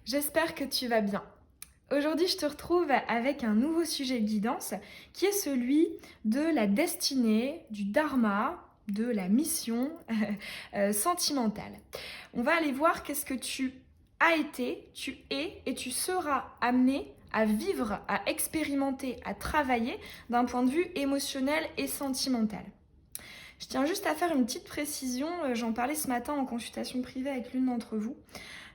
J'espère que tu vas bien. Aujourd'hui, je te retrouve avec un nouveau sujet de guidance qui est celui de la destinée, du dharma, de la mission sentimentale. On va aller voir qu'est-ce que tu as été, tu es et tu seras amené à vivre, à expérimenter, à travailler d'un point de vue émotionnel et sentimental. Je tiens juste à faire une petite précision, j'en parlais ce matin en consultation privée avec l'une d'entre vous.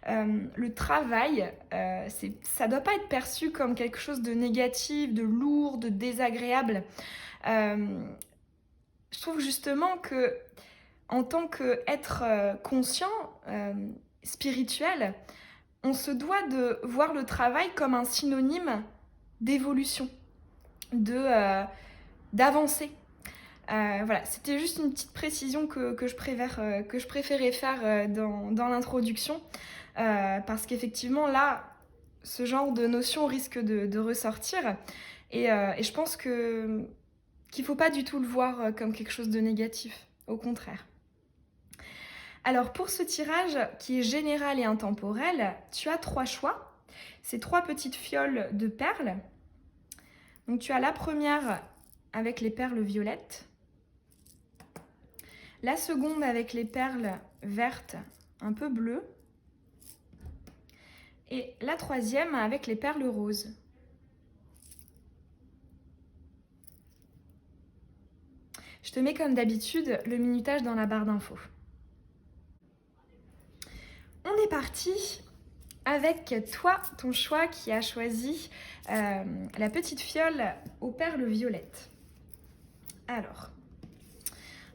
Le travail, ça ne doit pas être perçu comme quelque chose de négatif, de lourd, de désagréable. Je trouve justement que en tant qu'être conscient, spirituel, on se doit de voir le travail comme un synonyme d'évolution, d'avancée. Voilà, c'était juste une petite précision que je préférais faire dans l'introduction. Parce qu'effectivement, là, ce genre de notion risque de ressortir. Et je pense qu'il ne faut pas du tout le voir comme quelque chose de négatif. Au contraire. Alors, pour ce tirage qui est général et intemporel, tu as 3 choix. C'est 3 petites fioles de perles. Donc, tu as la première avec les perles violettes. La seconde avec les perles vertes, un peu bleues. Et la troisième avec les perles roses. Je te mets comme d'habitude le minutage dans la barre d'infos. On est parti avec toi, ton choix qui a choisi la petite fiole aux perles violettes. Alors,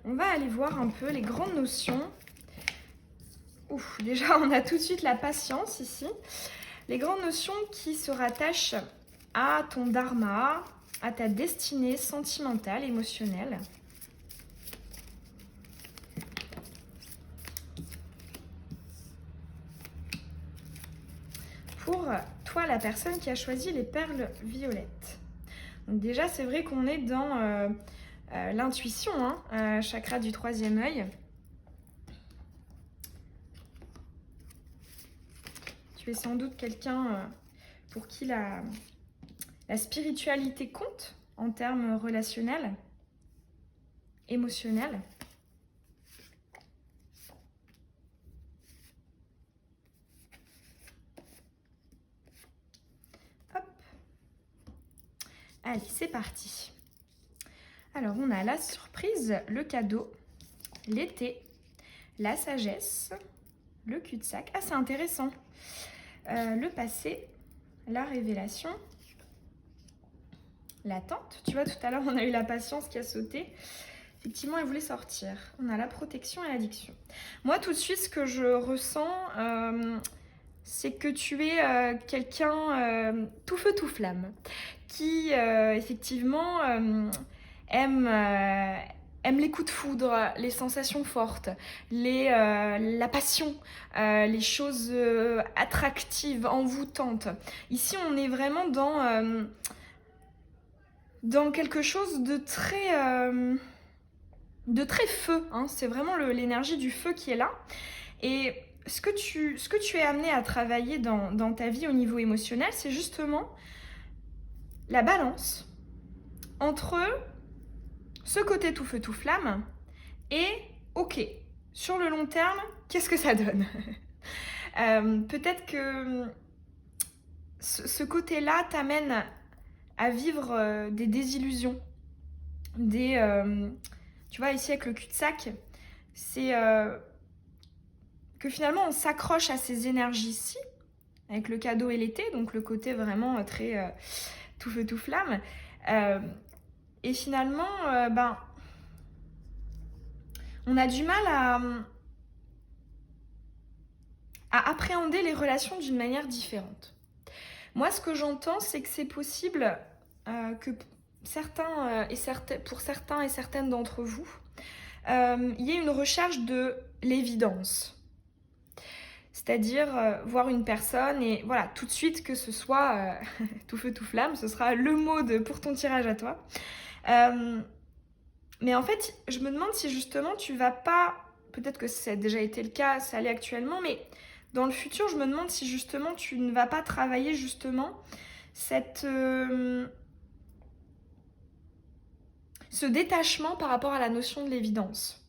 on va aller voir un peu les grandes notions. Ouf, déjà on a tout de suite la patience ici. Les grandes notions qui se rattachent à ton dharma, à ta destinée sentimentale, émotionnelle. Pour toi, la personne qui a choisi les perles violettes. Donc déjà, c'est vrai qu'on est dans l'intuition, chakra du 3e œil. Tu es sans doute quelqu'un pour qui la spiritualité compte en termes relationnels, émotionnels. Hop. Allez, c'est parti. Alors, on a la surprise, le cadeau, l'été, la sagesse, le cul-de-sac. Ah, c'est intéressant. Le passé, la révélation, l'attente. Tu vois, tout à l'heure, on a eu la patience qui a sauté. Effectivement, elle voulait sortir. On a la protection et l'addiction. Moi, tout de suite, ce que je ressens, c'est que tu es quelqu'un tout feu, tout flamme, qui, effectivement, aime les coups de foudre, les sensations fortes, la passion, les choses attractives, envoûtantes. Ici, on est vraiment dans quelque chose de très feu. C'est vraiment l'énergie du feu qui est là. Et ce que tu es amené à travailler dans ta vie au niveau émotionnel, c'est justement la balance entre ce côté tout feu tout flamme et ok, sur le long terme, qu'est-ce que ça donne? Peut-être que ce côté-là t'amène à vivre des désillusions, tu vois, ici avec le cul-de-sac, c'est que finalement on s'accroche à ces énergies-ci, avec le cadeau et l'été, donc le côté vraiment très tout feu tout flamme. Et finalement, on a du mal à appréhender les relations d'une manière différente. Moi, ce que j'entends, c'est que c'est possible que pour certains et certaines d'entre vous, il y ait une recherche de l'évidence. C'est-à-dire voir une personne et voilà, tout de suite que ce soit tout feu tout flamme, ce sera le mot pour ton tirage à toi. Mais en fait, je me demande si justement tu vas pas, peut-être que ça a déjà été le cas, ça l'est actuellement, mais dans le futur, je me demande si justement tu ne vas pas travailler justement ce détachement par rapport à la notion de l'évidence.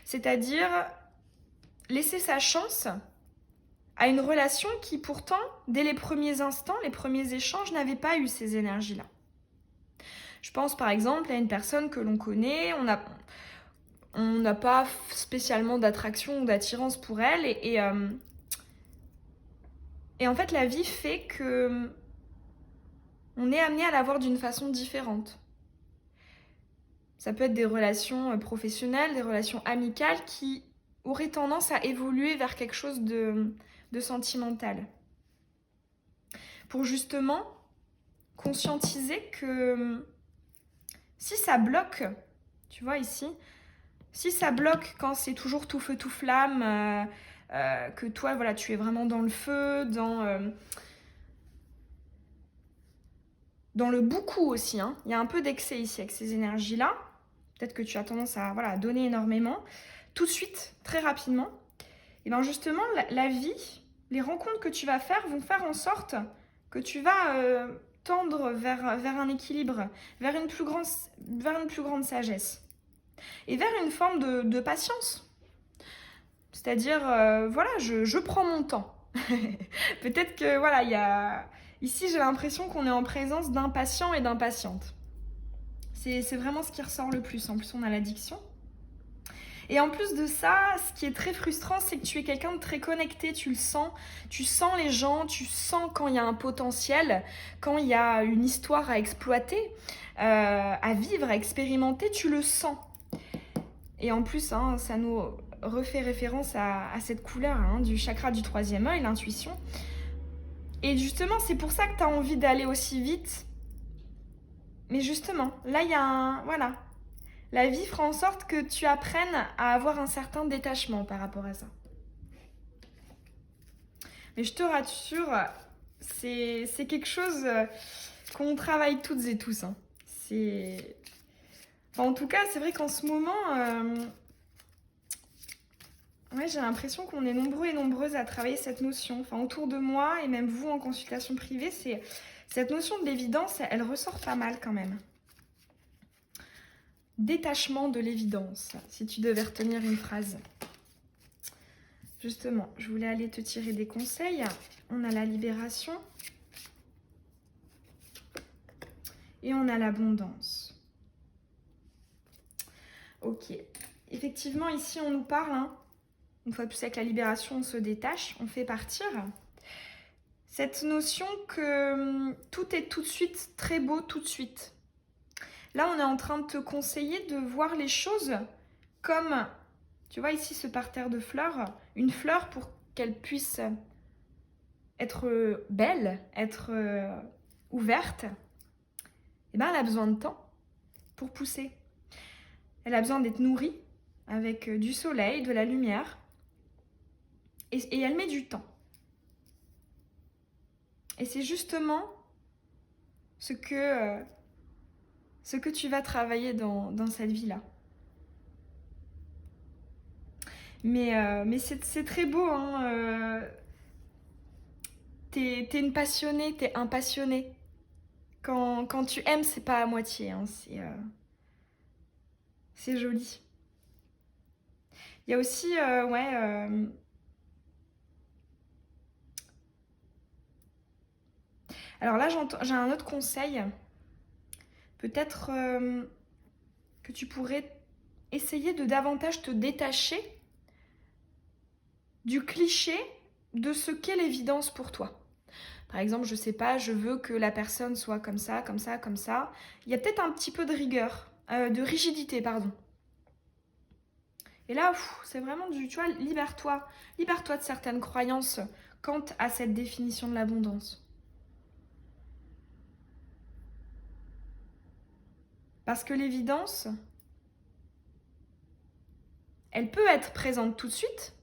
C'est-à-dire laisser sa chance à une relation qui pourtant, dès les premiers instants, les premiers échanges, n'avait pas eu ces énergies-là. Je pense par exemple à une personne que l'on connaît, on n'a pas spécialement d'attraction ou d'attirance pour elle, et en fait la vie fait que on est amené à la voir d'une façon différente. Ça peut être des relations professionnelles, des relations amicales qui auraient tendance à évoluer vers quelque chose de sentimental. Pour justement conscientiser que si ça bloque, tu vois ici, si ça bloque quand c'est toujours tout feu tout flamme, que toi voilà tu es vraiment dans le feu, dans le beaucoup aussi, hein. Il y a un peu d'excès ici avec ces énergies-là. Peut-être que tu as tendance à donner énormément. Tout de suite, très rapidement, et bien justement, la vie, les rencontres que tu vas faire vont faire en sorte que tu vas tendre vers un équilibre, vers une plus grande sagesse. Et vers une forme de patience. C'est-à-dire, voilà, je prends mon temps. Peut-être que, voilà, ici, j'ai l'impression qu'on est en présence d'impatients et d'impatientes. C'est vraiment ce qui ressort le plus. En plus, on a l'addiction. Et en plus de ça, ce qui est très frustrant, c'est que tu es quelqu'un de très connecté, tu le sens. Tu sens les gens, tu sens quand il y a un potentiel, quand il y a une histoire à exploiter, à vivre, à expérimenter, tu le sens. Et en plus, hein, ça nous refait référence à cette couleur du chakra du troisième œil, l'intuition. Et justement, c'est pour ça que tu as envie d'aller aussi vite. Mais justement, là, il y a voilà. La vie fera en sorte que tu apprennes à avoir un certain détachement par rapport à ça. Mais je te rassure, c'est quelque chose qu'on travaille toutes et tous. Hein. Enfin, en tout cas, c'est vrai qu'en ce moment, ouais, j'ai l'impression qu'on est nombreux et nombreuses à travailler cette notion. Enfin, autour de moi, et même vous en consultation privée, cette notion de l'évidence, elle ressort pas mal quand même. Détachement de l'évidence, si tu devais retenir une phrase. Justement, je voulais aller te tirer des conseils. On a la libération. Et on a l'abondance. Ok. Effectivement, ici, on nous parle, une fois de plus avec la libération, on se détache, on fait partir. Cette notion que tout est tout de suite très beau, tout de suite. Là, on est en train de te conseiller de voir les choses comme, tu vois ici ce parterre de fleurs, une fleur pour qu'elle puisse être belle, être ouverte, eh ben, elle a besoin de temps pour pousser. Elle a besoin d'être nourrie avec du soleil, de la lumière, et elle met du temps. Et c'est justement ce que tu vas travailler dans cette vie-là. Mais c'est très beau, hein. T'es une passionnée, t'es un passionné. Quand tu aimes, c'est pas à moitié, hein. C'est joli. Il y a aussi, alors là, j'ai un autre conseil. Peut-être que tu pourrais essayer de davantage te détacher du cliché de ce qu'est l'évidence pour toi. Par exemple, je sais pas, je veux que la personne soit comme ça, comme ça, comme ça. Il y a peut-être un petit peu de rigueur, de rigidité, pardon. Et là, c'est vraiment tu vois, libère-toi de certaines croyances quant à cette définition de l'abondance. Parce que l'évidence, elle peut être présente tout de suite,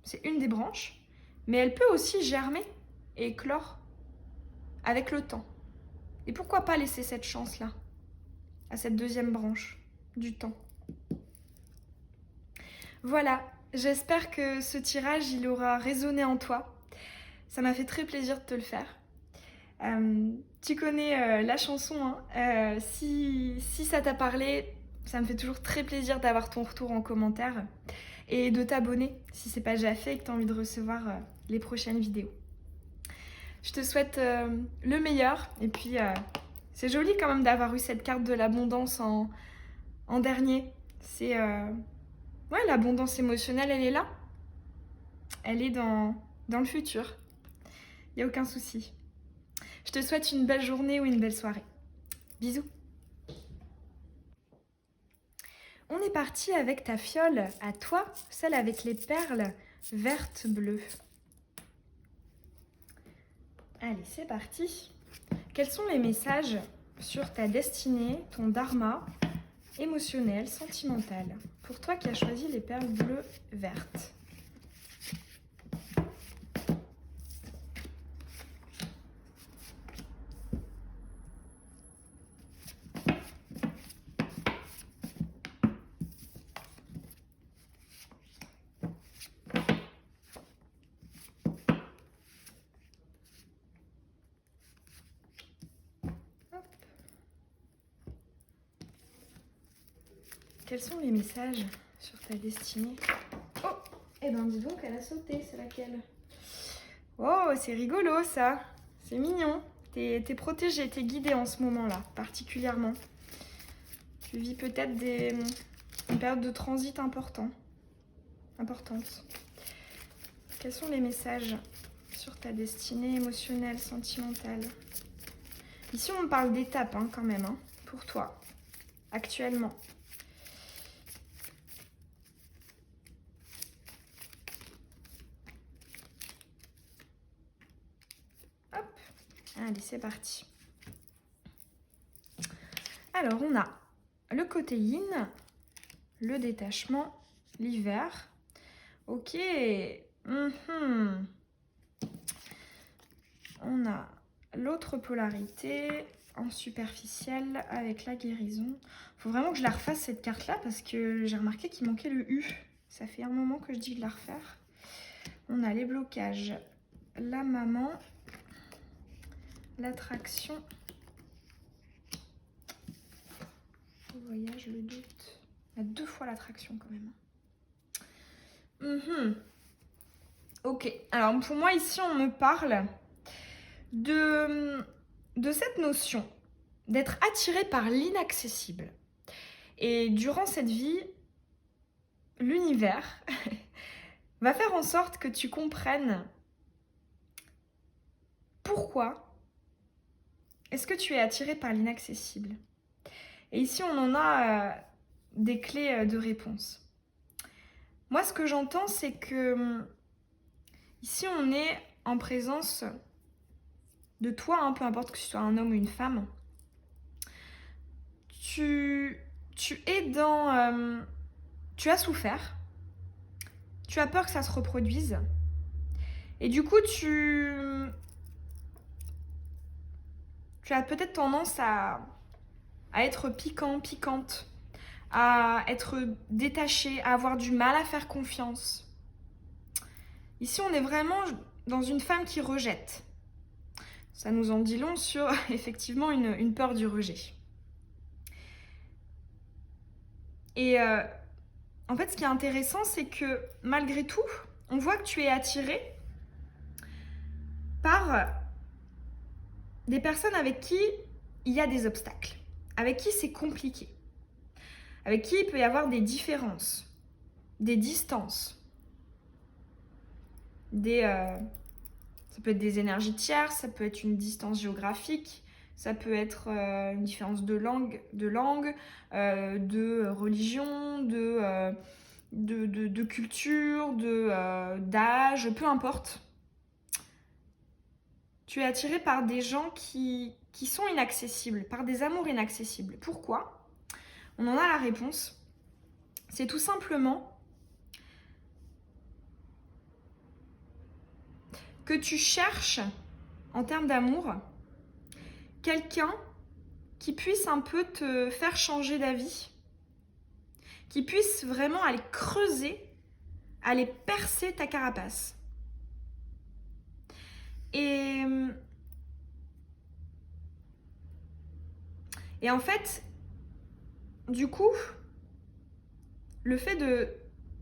c'est une des branches, mais elle peut aussi germer et éclore avec le temps. Et pourquoi pas laisser cette chance-là à cette deuxième branche du temps. Voilà, J'espère que ce tirage, il aura résonné en toi. Ça m'a fait très plaisir de te le faire. Tu connais la chanson, hein. Si ça t'a parlé, ça me fait toujours très plaisir d'avoir ton retour en commentaire et de t'abonner si c'est pas déjà fait et que tu as envie de recevoir les prochaines vidéos. Je te souhaite le meilleur et puis c'est joli quand même d'avoir eu cette carte de l'abondance en dernier. C'est ouais, l'abondance émotionnelle, elle est là. Elle est dans le futur. Il n'y a aucun souci. Je te souhaite une belle journée ou une belle soirée. Bisous. On est parti avec ta fiole à toi, celle avec les perles vertes bleues. Allez, c'est parti. Quels sont les messages sur ta destinée, ton dharma émotionnel, sentimental, pour toi qui as choisi les perles bleues vertes? Quels sont les messages sur ta destinée? Oh, eh ben dis donc, elle a sauté, c'est laquelle? Oh, c'est rigolo ça, c'est mignon. T'es protégée, t'es guidée en ce moment-là, particulièrement. Tu vis peut-être une période de transit importante. Quels sont les messages sur ta destinée émotionnelle, sentimentale? Ici, on parle d'étapes hein, quand même, hein, pour toi, actuellement. Hop, allez, c'est parti. Alors, on a le côté yin, le détachement, l'hiver. Ok. On a l'autre polarité en superficiel avec la guérison. Faut vraiment que je la refasse cette carte-là parce que j'ai remarqué qu'il manquait le U. Ça fait un moment que je dis de la refaire. On a les blocages, la maman, l'attraction, le voyage, le doute. Il y a 2 fois l'attraction quand même. Ok, alors pour moi ici on me parle de cette notion d'être attiré par l'inaccessible. Et durant cette vie, l'univers va faire en sorte que tu comprennes pourquoi est-ce que tu es attiré par l'inaccessible. Et ici, on en a des clés de réponse. Moi, ce que j'entends, c'est que ici, on est en présence de toi, hein, peu importe que tu sois un homme ou une femme. Tu es dans... tu as souffert. Tu as peur que ça se reproduise. Et du coup, tu as peut-être tendance à être piquante, à être détaché, à avoir du mal à faire confiance. Ici, on est vraiment dans une femme qui rejette. Ça nous en dit long sur, effectivement, une peur du rejet. Et en fait, ce qui est intéressant, c'est que malgré tout, on voit que tu es attiré par des personnes avec qui il y a des obstacles, avec qui c'est compliqué, avec qui il peut y avoir des différences, des distances, ça peut être des énergies tierces, ça peut être une distance géographique, ça peut être une différence de langue, de religion, de culture, d'âge, peu importe. Tu es attiré par des gens qui sont inaccessibles, par des amours inaccessibles. Pourquoi? On en a la réponse. C'est tout simplement que tu cherches, en termes d'amour, quelqu'un qui puisse un peu te faire changer d'avis, qui puisse vraiment aller creuser aller percer ta carapace. Et en fait, du coup, le fait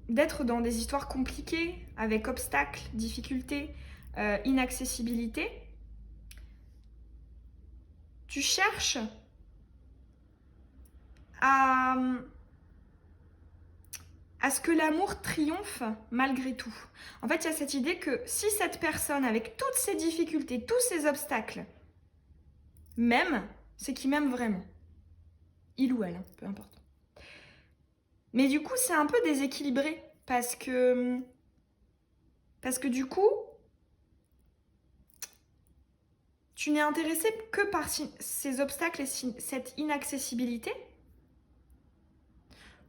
d'être dans des histoires compliquées, avec obstacles, difficultés, inaccessibilité, tu cherches à ce que l'amour triomphe malgré tout. En fait, il y a cette idée que si cette personne, avec toutes ses difficultés, tous ses obstacles, m'aime, c'est qu'il m'aime vraiment. Il ou elle, hein, peu importe. Mais du coup, c'est un peu déséquilibré parce que du coup, tu n'es intéressé que par ces obstacles et cette inaccessibilité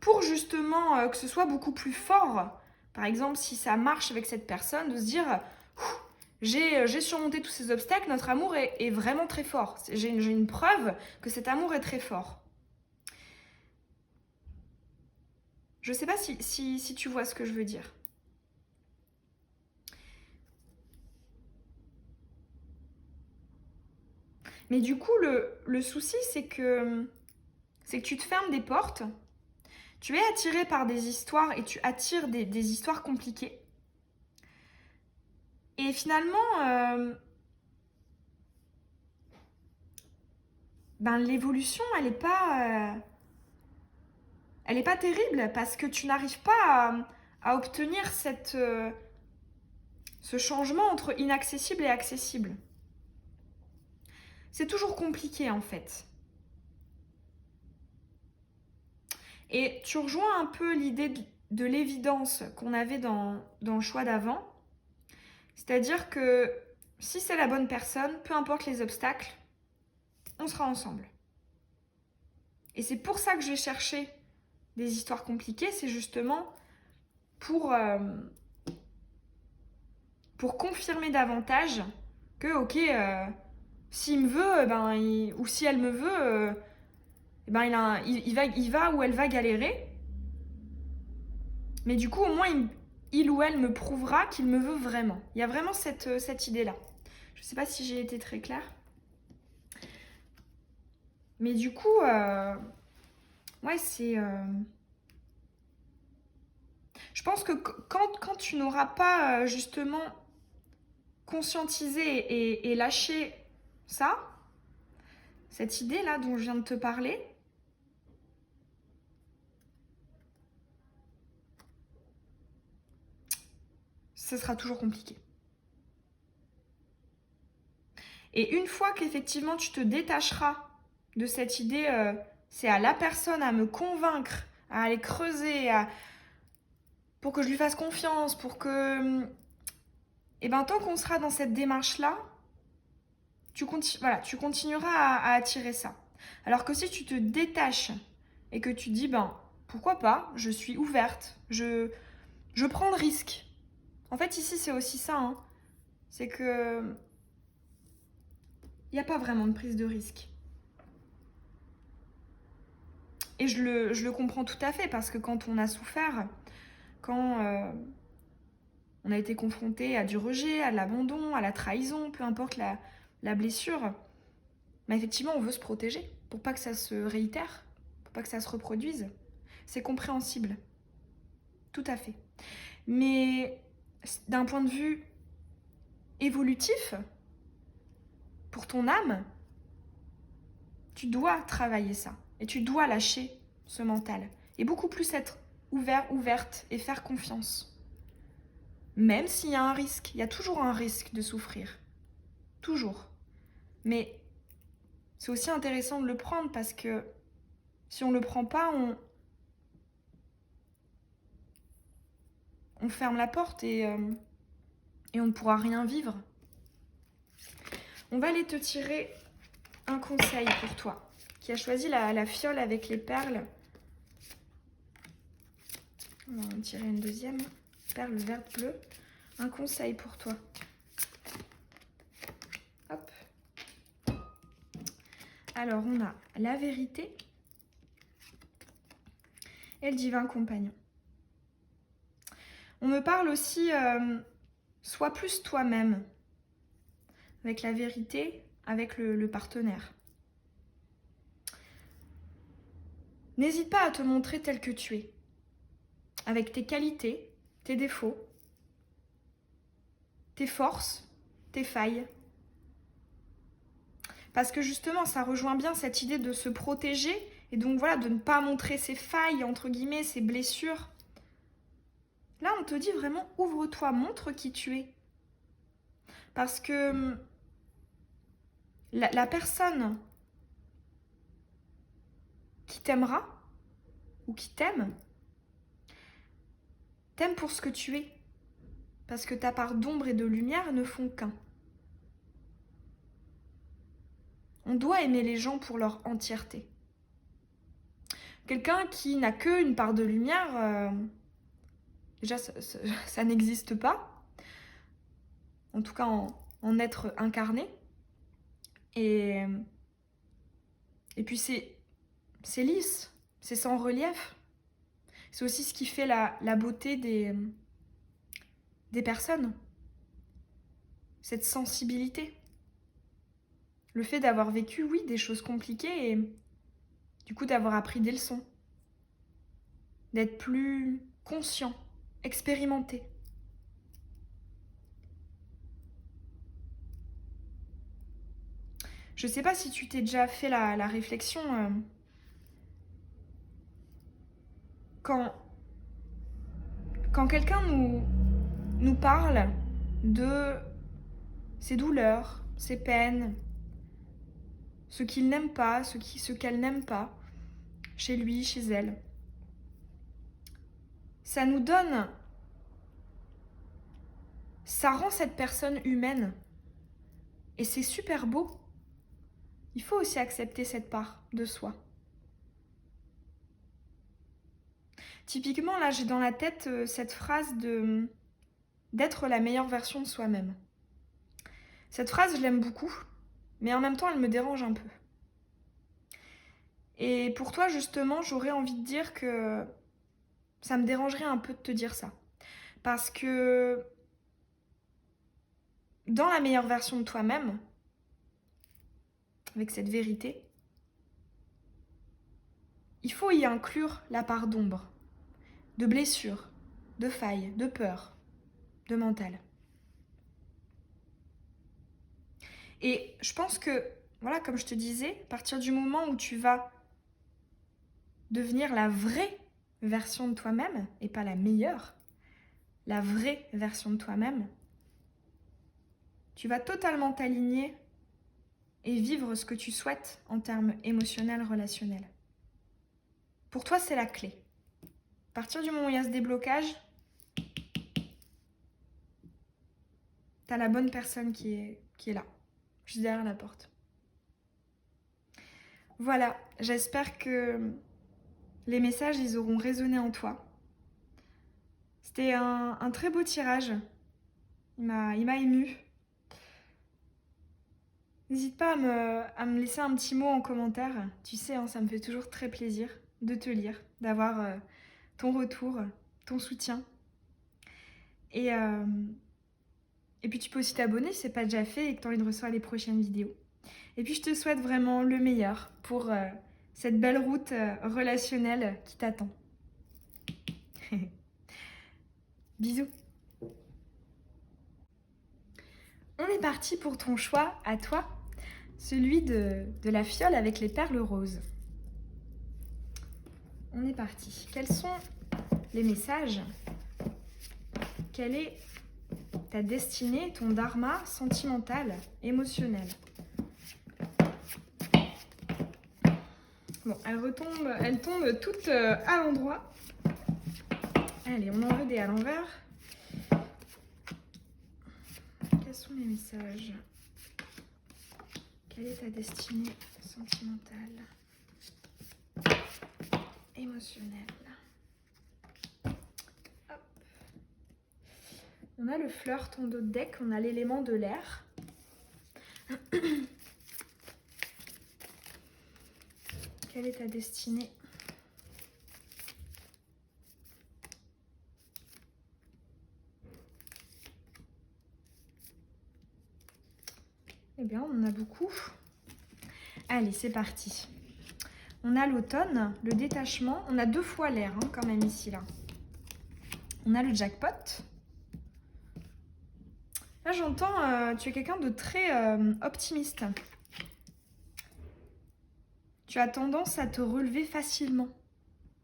pour justement que ce soit beaucoup plus fort. Par exemple, si ça marche avec cette personne, de se dire j'ai surmonté tous ces obstacles, notre amour est vraiment très fort. J'ai une preuve que cet amour est très fort. Je ne sais pas si tu vois ce que je veux dire. Mais du coup, le souci, c'est que tu te fermes des portes, tu es attiré par des histoires et tu attires des histoires compliquées. Et finalement, l'évolution, elle n'est pas terrible parce que tu n'arrives pas à obtenir ce changement entre inaccessible et accessible. C'est toujours compliqué en fait. Et tu rejoins un peu l'idée de l'évidence qu'on avait dans le choix d'avant. C'est-à-dire que si c'est la bonne personne, peu importe les obstacles, on sera ensemble. Et c'est pour ça que je vais chercher des histoires compliquées, c'est justement pour confirmer davantage que, ok, s'il me veut, ou si elle me veut, il va ou elle va galérer. Mais du coup, au moins, il ou elle me prouvera qu'il me veut vraiment. Il y a vraiment cette idée-là. Je ne sais pas si j'ai été très claire. Mais du coup, ouais, c'est... Je pense que quand tu n'auras pas justement conscientisé et lâché ça, cette idée-là dont je viens de te parler, ce sera toujours compliqué. Et une fois qu'effectivement tu te détacheras de cette idée, c'est à la personne à me convaincre, à aller creuser, pour que je lui fasse confiance, pour que... Et tant qu'on sera dans cette démarche-là, tu continueras à attirer ça. Alors que si tu te détaches et que tu dis, pourquoi pas, je suis ouverte, je prends le risque. En fait, ici, c'est aussi ça, hein. C'est que il n'y a pas vraiment de prise de risque. Et je le comprends tout à fait, parce que quand on a souffert, quand on a été confronté à du rejet, à de l'abandon, à la trahison, peu importe la blessure, effectivement, on veut se protéger pour pas que ça se réitère, pour pas que ça se reproduise. C'est compréhensible. Tout à fait. Mais d'un point de vue évolutif, pour ton âme, tu dois travailler ça. Et tu dois lâcher ce mental. Et beaucoup plus être ouverte et faire confiance. Même s'il y a un risque, il y a toujours un risque de souffrir. Toujours. Mais c'est aussi intéressant de le prendre parce que si on ne le prend pas, on ferme la porte et on ne pourra rien vivre. On va aller te tirer un conseil pour toi qui a choisi la fiole avec les perles. On va en tirer une deuxième. Perle verte bleue. Un conseil pour toi. Hop. Alors, on a la vérité et le divin compagnon. On me parle aussi, sois plus toi-même, avec la vérité, avec le partenaire. N'hésite pas à te montrer tel que tu es, avec tes qualités, tes défauts, tes forces, tes failles. Parce que justement, ça rejoint bien cette idée de se protéger et donc voilà, de ne pas montrer ses failles, entre guillemets, ses blessures. Là, on te dit vraiment, ouvre-toi, montre qui tu es. Parce que la personne qui t'aimera ou qui t'aime pour ce que tu es. Parce que ta part d'ombre et de lumière ne font qu'un. On doit aimer les gens pour leur entièreté. Quelqu'un qui n'a qu'une part de lumière, déjà ça n'existe pas. En tout cas en être incarné. Et puis c'est lisse, c'est sans relief. C'est aussi ce qui fait la beauté des personnes. Cette sensibilité. Le fait d'avoir vécu, oui, des choses compliquées et du coup d'avoir appris des leçons. D'être plus conscient, expérimenté. Je sais pas si tu t'es déjà fait la réflexion quand quelqu'un nous parle de ses douleurs, ses peines, ce qu'il n'aime pas, ce qu'elle n'aime pas, chez lui, chez elle. Ça nous donne, ça rend cette personne humaine. Et c'est super beau. Il faut aussi accepter cette part de soi. Typiquement, là, j'ai dans la tête cette phrase d'être la meilleure version de soi-même. Cette phrase, je l'aime beaucoup, mais en même temps, elle me dérange un peu. Et pour toi, justement, j'aurais envie de dire que ça me dérangerait un peu de te dire ça. Parce que dans la meilleure version de toi-même, avec cette vérité, il faut y inclure la part d'ombre, de blessure, de faille, de peur, de mental. Et je pense que, voilà, comme je te disais, à partir du moment où tu vas devenir la vraie version de toi-même, et pas la meilleure, la vraie version de toi-même, tu vas totalement t'aligner et vivre ce que tu souhaites en termes émotionnels, relationnels. Pour toi, c'est la clé. À partir du moment où il y a ce déblocage, t'as la bonne personne qui est là, juste derrière la porte. Voilà, j'espère que les messages, ils auront résonné en toi. C'était un très beau tirage. Il m'a émue. N'hésite pas à me laisser un petit mot en commentaire. Tu sais, hein, ça me fait toujours très plaisir de te lire, d'avoir ton retour, ton soutien. Et puis tu peux aussi t'abonner si ce n'est pas déjà fait et que tu as envie de recevoir les prochaines vidéos. Et puis je te souhaite vraiment le meilleur pour cette belle route relationnelle qui t'attend. Bisous. On est parti pour ton choix à toi, celui de la fiole avec les perles roses. On est parti. Quels sont les messages? Quelle est ta destinée, ton dharma sentimental, émotionnel? Bon, elles tombent toutes à l'endroit. Allez, on en veut des à l'envers. Quels sont les messages? Quelle est ta destinée sentimentale, émotionnelle? Hop. On a le flirt en dos de deck, on a l'élément de l'air. Quelle est ta destinée? Eh bien, on en a beaucoup. Allez, c'est parti. On a l'automne, le détachement. On a 2 fois l'air, hein, quand même, ici, là. On a le jackpot. Là, j'entends, tu es quelqu'un de très optimiste. Tu as tendance à te relever facilement.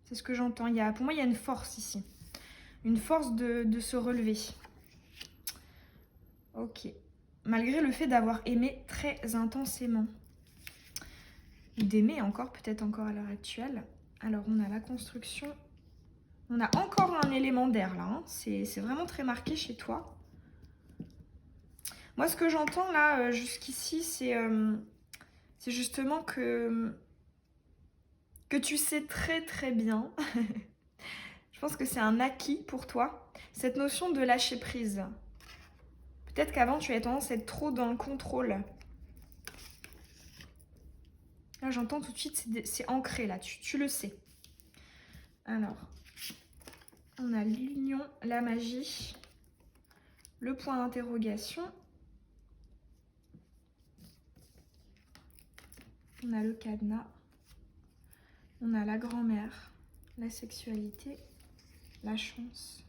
C'est ce que j'entends. Pour moi, il y a une force ici. Une force de se relever. Ok. Malgré le fait d'avoir aimé très intensément. Ou d'aimer encore, peut-être encore à l'heure actuelle. Alors, on a la construction. On a encore un élément d'air, là. Hein. C'est vraiment très marqué chez toi. Moi, ce que j'entends, là, jusqu'ici, c'est justement que tu sais très, très bien. Je pense que c'est un acquis pour toi. Cette notion de lâcher prise. Peut-être qu'avant, tu avais tendance à être trop dans le contrôle. Là, j'entends tout de suite, c'est ancré, là, tu le sais. Alors, on a l'union, la magie, le point d'interrogation. On a le cadenas. On a la grand-mère, la sexualité, la chance.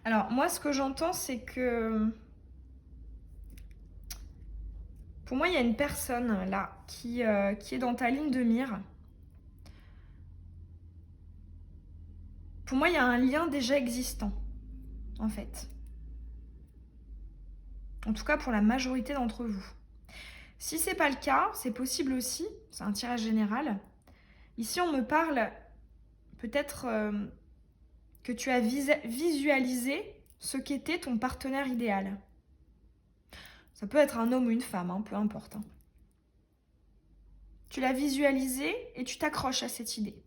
Alors, moi, ce que j'entends, c'est que... Pour moi, il y a une personne, là, qui est dans ta ligne de mire. Pour moi, il y a un lien déjà existant, en fait. En tout cas, pour la majorité d'entre vous. Si c'est pas le cas, c'est possible aussi, c'est un tirage général. Ici, on me parle peut-être que tu as visualisé ce qu'était ton partenaire idéal. Ça peut être un homme ou une femme, hein, peu importe. Hein. Tu l'as visualisé et tu t'accroches à cette idée.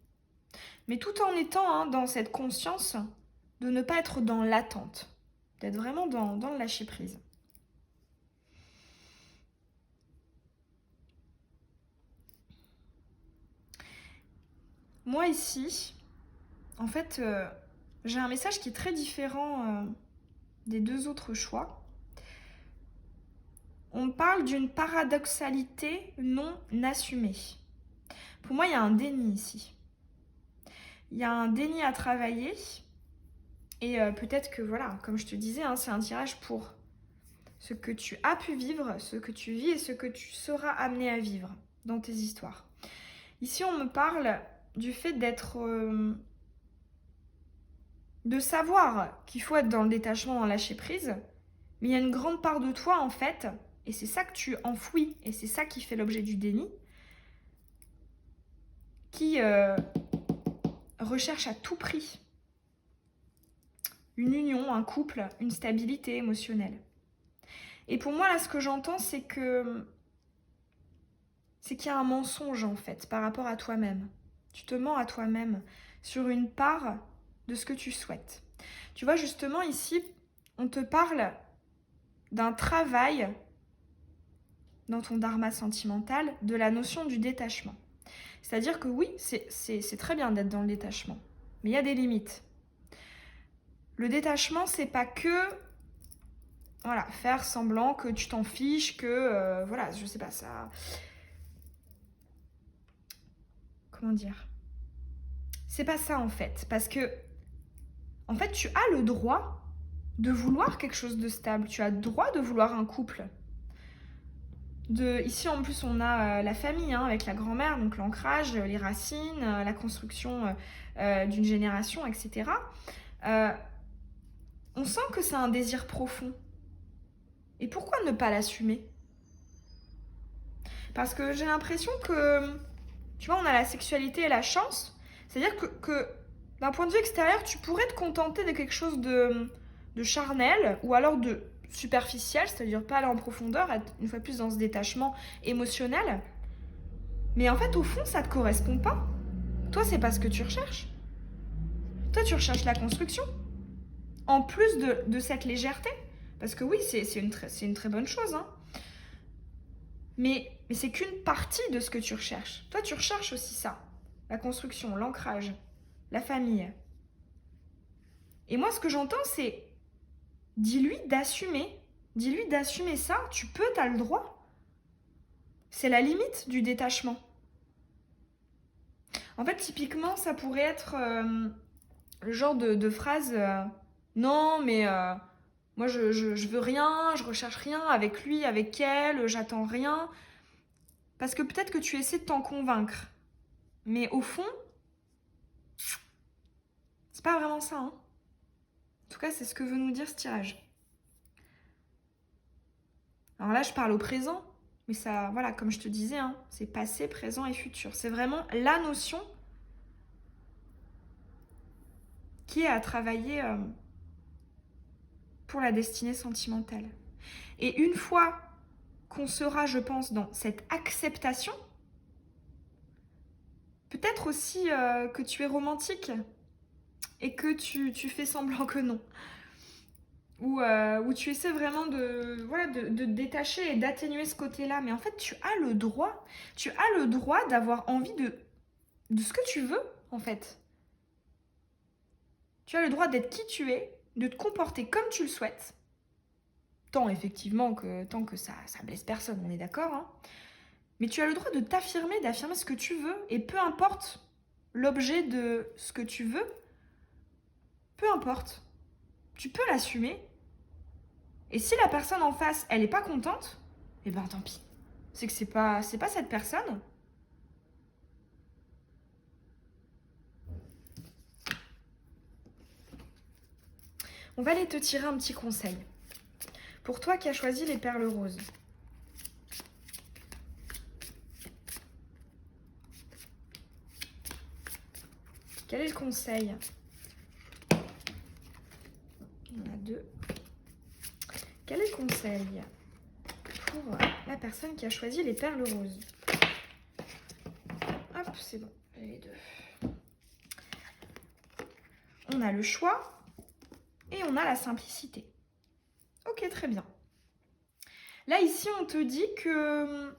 Mais tout en étant dans cette conscience de ne pas être dans l'attente, d'être vraiment dans le lâcher-prise. Moi ici, en fait, j'ai un message qui est très différent des 2 autres choix. On parle d'une paradoxalité non assumée. Pour moi, il y a un déni ici. Il y a un déni à travailler. Et peut-être que, voilà, comme je te disais, hein, c'est un tirage pour ce que tu as pu vivre, ce que tu vis et ce que tu seras amené à vivre dans tes histoires. Ici, on me parle du fait d'être... de savoir qu'il faut être dans le détachement, dans le lâcher-prise. Mais il y a une grande part de toi, en fait, et c'est ça que tu enfouis, et c'est ça qui fait l'objet du déni, qui recherche à tout prix une union, un couple, une stabilité émotionnelle. Et pour moi, là, ce que j'entends, c'est qu'il y a un mensonge, en fait, par rapport à toi-même. Tu te mens à toi-même sur une part de ce que tu souhaites. Tu vois, justement, ici, on te parle d'un travail dans ton dharma sentimental, de la notion du détachement. C'est-à-dire que oui, c'est très bien d'être dans le détachement, mais il y a des limites. Le détachement, c'est pas que voilà, faire semblant que tu t'en fiches, que voilà, je sais pas ça. Comment dire? C'est pas ça en fait, parce que en fait, tu as le droit de vouloir quelque chose de stable, tu as le droit de vouloir un couple. Ici en plus on a la famille hein, avec la grand-mère, donc l'ancrage, les racines, la construction d'une génération, etc. On sent que c'est un désir profond. Et pourquoi ne pas l'assumer? Parce que j'ai l'impression que, tu vois, on a la sexualité et la chance. C'est-à-dire que d'un point de vue extérieur, tu pourrais te contenter de quelque chose de charnel ou alors de superficiel, c'est-à-dire pas aller en profondeur, être une fois plus dans ce détachement émotionnel. Mais en fait, au fond, ça te correspond pas. Toi, c'est pas ce que tu recherches. Toi, tu recherches la construction. En plus de cette légèreté. Parce que oui, c'est une très bonne chose. Hein. Mais c'est qu'une partie de ce que tu recherches. Toi, tu recherches aussi ça. La construction, l'ancrage, la famille. Et moi, ce que j'entends, c'est dis-lui d'assumer. Dis-lui d'assumer ça. Tu peux, t'as le droit. C'est la limite du détachement. En fait, typiquement, ça pourrait être le genre de phrase non, mais moi, je veux rien, je recherche rien avec lui, avec elle, j'attends rien. Parce que peut-être que tu essaies de t'en convaincre. Mais au fond, c'est pas vraiment ça. Hein. En tout cas, c'est ce que veut nous dire ce tirage. Alors là, je parle au présent. Mais ça, voilà, comme je te disais, hein, c'est passé, présent et futur. C'est vraiment la notion qui est à travailler pour la destinée sentimentale. Et une fois qu'on sera, je pense, dans cette acceptation, peut-être aussi que tu es romantique et que tu fais semblant que non. Ou tu essaies vraiment de te détacher et d'atténuer ce côté-là. Mais en fait, tu as le droit d'avoir envie de ce que tu veux, en fait. Tu as le droit d'être qui tu es, de te comporter comme tu le souhaites. Tant que ça blesse personne, on est d'accord. Hein. Mais tu as le droit de t'affirmer, d'affirmer ce que tu veux. Et peu importe l'objet de ce que tu veux, peu importe. Tu peux l'assumer. Et si la personne en face, elle n'est pas contente, eh ben tant pis. C'est que c'est pas cette personne. On va aller te tirer un petit conseil. Pour toi qui as choisi les perles roses. Quel est le conseil? Il y en a deux. Quel est le conseil pour la personne qui a choisi les perles roses? Hop, c'est bon, j'ai les deux. On a le choix et on a la simplicité. Ok, très bien. Là, ici, on te dit que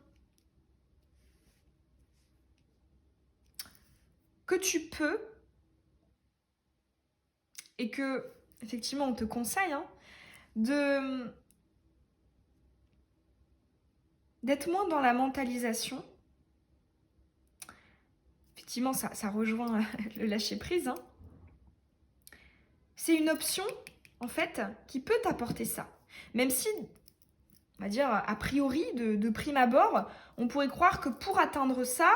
tu peux et que, effectivement, on te conseille d'être moins dans la mentalisation. Effectivement, ça rejoint le lâcher-prise. Hein. C'est une option, en fait, qui peut t'apporter ça. Même si, on va dire, a priori, de prime abord, on pourrait croire que pour atteindre ça,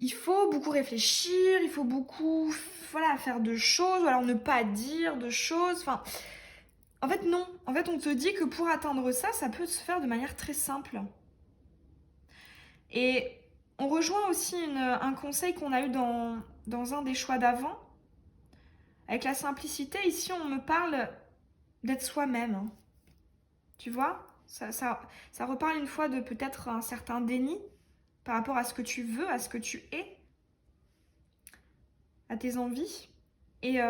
il faut beaucoup réfléchir, il faut beaucoup faire de choses, ou alors ne pas dire de choses. Enfin, en fait, non. En fait, on te dit que pour atteindre ça, ça peut se faire de manière très simple. Et on rejoint aussi un conseil qu'on a eu dans un des choix d'avant. Avec la simplicité, ici, on me parle d'être soi-même. Hein. Tu vois, ça reparle une fois de peut-être un certain déni par rapport à ce que tu veux, à ce que tu es, à tes envies. Et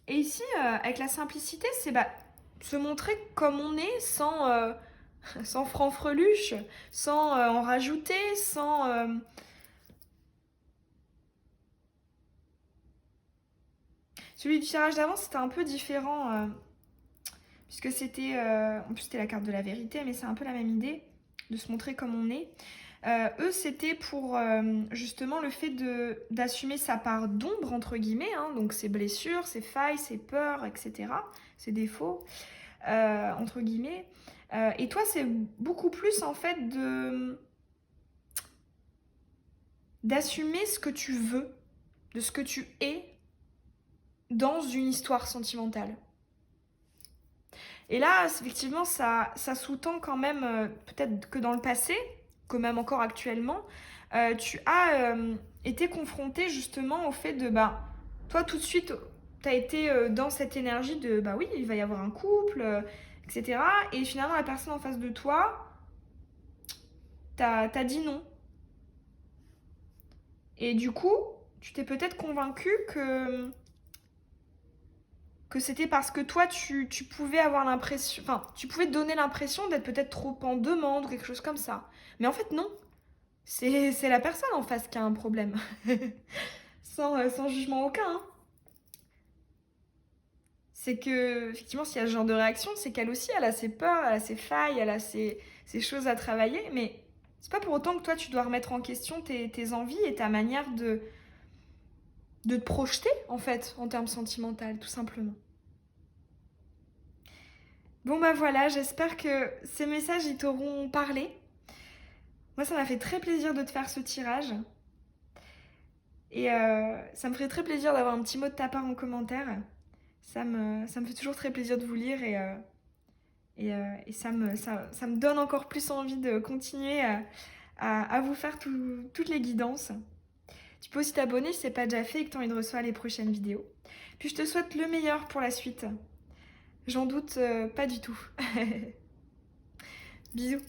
ici, avec la simplicité, c'est se montrer comme on est sans, sans franfreluche, sans en rajouter, sans... Celui du tirage d'avant, c'était un peu différent, puisque c'était... en plus, c'était la carte de la vérité, mais c'est un peu la même idée, de se montrer comme on est. Eux, c'était pour justement le fait d'assumer sa part d'ombre, entre guillemets, hein, donc ses blessures, ses failles, ses peurs, etc., ses défauts, entre guillemets. Et toi, c'est beaucoup plus, en fait, d'assumer ce que tu veux, de ce que tu es dans une histoire sentimentale. Et là, effectivement, ça sous-tend quand même, peut-être que dans le passé, que même encore actuellement, tu as été confronté justement au fait de, toi tout de suite, tu as été dans cette énergie de, oui, il va y avoir un couple, etc. Et finalement, la personne en face de toi, t'as dit non. Et du coup, tu t'es peut-être convaincu que c'était parce que toi, tu pouvais avoir l'impression... Enfin, tu pouvais te donner l'impression d'être peut-être trop en demande ou quelque chose comme ça. Mais en fait, non. C'est la personne en face qui a un problème. Sans jugement aucun. Hein. c'est que, effectivement, s'il y a ce genre de réaction, c'est qu'elle aussi, elle a ses peurs, elle a ses failles, elle a ses choses à travailler, mais c'est pas pour autant que toi, tu dois remettre en question tes envies et ta manière de te projeter, en fait, en termes sentimentaux, tout simplement. Bon bah voilà, j'espère que ces messages, ils t'auront parlé. Moi, ça m'a fait très plaisir de te faire ce tirage. Et ça me ferait très plaisir d'avoir un petit mot de ta part en commentaire. Ça me fait toujours très plaisir de vous lire et ça me donne encore plus envie de continuer à vous faire toutes les guidances. Tu peux aussi t'abonner si ce n'est pas déjà fait et que tu as envie de recevoir les prochaines vidéos. Puis je te souhaite le meilleur pour la suite. J'en doute pas du tout. Bisous.